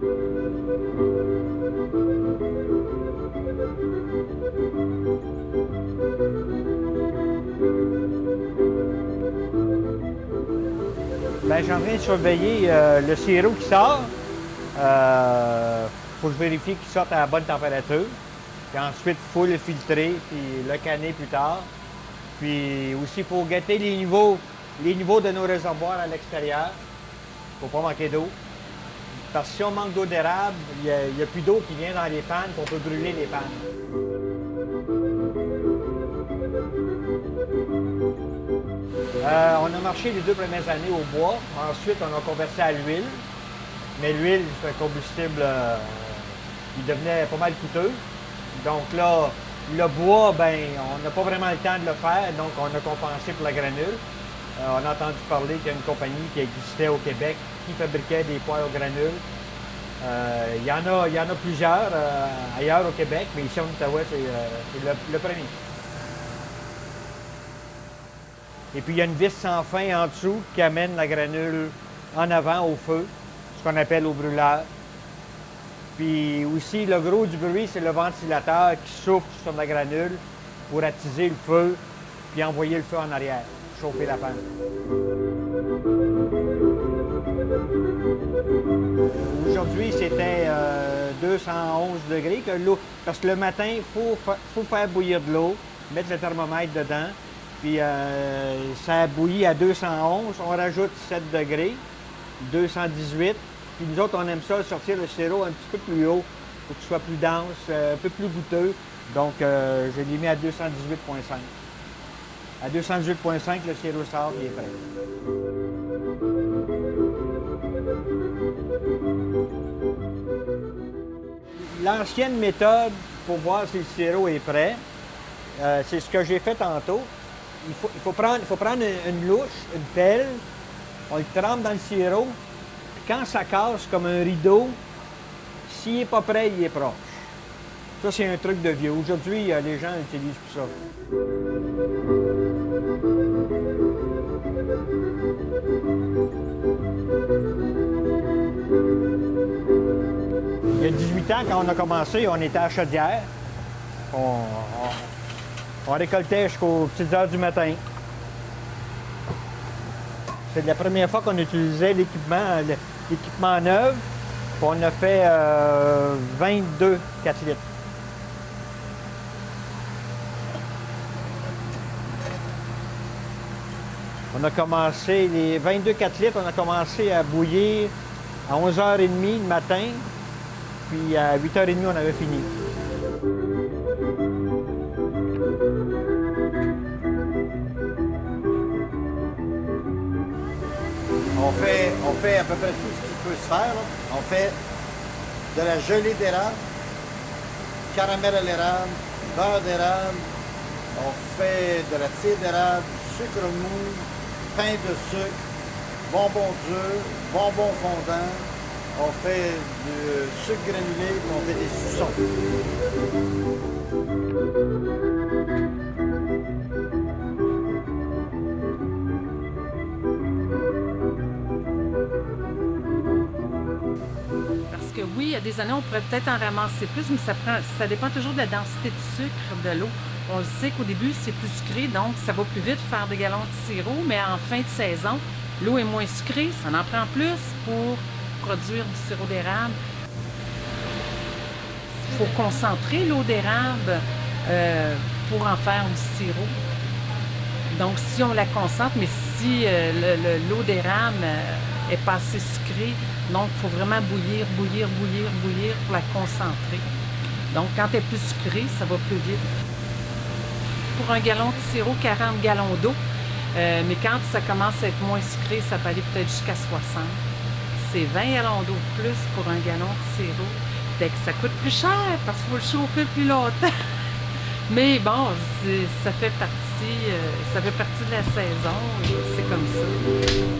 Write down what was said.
Bien, j'ai en train de surveiller le sirop qui sort. Faut que je vérifie qu'il sorte à la bonne température. Puis ensuite, il faut le filtrer, puis le canner plus tard. Puis aussi, il faut guetter les niveaux de nos réservoirs à l'extérieur. Il ne faut pas manquer d'eau. Parce que si on manque d'eau d'érable, il n'y a plus d'eau qui vient dans les pannes, puis on peut brûler les pannes. On a marché les 2 premières années au bois. Ensuite, on a conversé à l'huile. Mais l'huile, c'est un combustible qui devenait pas mal coûteux. Donc là, le bois, ben, on n'a pas vraiment le temps de le faire, donc on a compensé pour la granule. On a entendu parler qu'il y a une compagnie qui existait au Québec qui fabriquait des poêles aux granules. Il y en a plusieurs ailleurs au Québec, mais ici en Outaouais, c'est le premier. Et puis il y a une vis sans fin en dessous qui amène la granule en avant au feu, ce qu'on appelle au brûleur. Puis aussi, le gros du bruit, c'est le ventilateur qui souffle sur la granule pour attiser le feu, puis envoyer le feu en arrière, chauffer la panne. Aujourd'hui, c'était 211 degrés, parce que le matin, il faut faire bouillir de l'eau, mettre le thermomètre dedans, puis ça bouillit à 211, on rajoute 7 degrés, 218. Puis nous autres, on aime ça, sortir le sirop un petit peu plus haut pour qu'il soit plus dense, un peu plus goûteux. Donc, je l'ai mis à 218,5. À 218,5, le sirop sort et est prêt. L'ancienne méthode pour voir si le sirop est prêt, c'est ce que j'ai fait tantôt. Il faut prendre une louche, une pelle, on le trempe dans le sirop. Quand ça casse comme un rideau, s'il n'est pas prêt, il est proche. Ça, c'est un truc de vieux. Aujourd'hui, les gens utilisent plus ça. Il y a 18 ans, quand on a commencé, on était à Chaudière. On récoltait jusqu'aux petites heures du matin. C'est la première fois qu'on utilisait l'équipement neuf. On a fait 22 4 litres. On a commencé, les 22 4 litres, on a commencé à bouillir à 11h30 le matin, puis à 8h30, on avait fini. On fait à peu près tout ce qui peut se faire. Là. On fait de la gelée d'érable, caramel à l'érable, beurre d'érable, on fait de la tire d'érable, sucre mou, pain de sucre, bonbons durs, bonbons fondants, on fait du sucre granulé, puis on fait des suçons. Oui, il y a des années, on pourrait peut-être en ramasser plus, mais ça dépend toujours de la densité de sucre de l'eau. On le sait qu'au début, c'est plus sucré, donc ça va plus vite faire des gallons de sirop, mais en fin de saison, l'eau est moins sucrée, ça en prend plus pour produire du sirop d'érable. Il faut concentrer l'eau d'érable pour en faire du sirop. Donc, si on la concentre, mais si l'eau d'érable est pas assez sucrée, donc il faut vraiment bouillir pour la concentrer. Donc, quand elle est plus sucrée, ça va plus vite. Pour un gallon de sirop, 40 gallons d'eau. Mais quand ça commence à être moins sucré, ça peut aller peut-être jusqu'à 60. C'est 20 gallons d'eau de plus pour un gallon de sirop. Fait que ça coûte plus cher parce qu'il faut le chauffer plus longtemps. Mais bon, ça fait partie de la saison et c'est comme ça.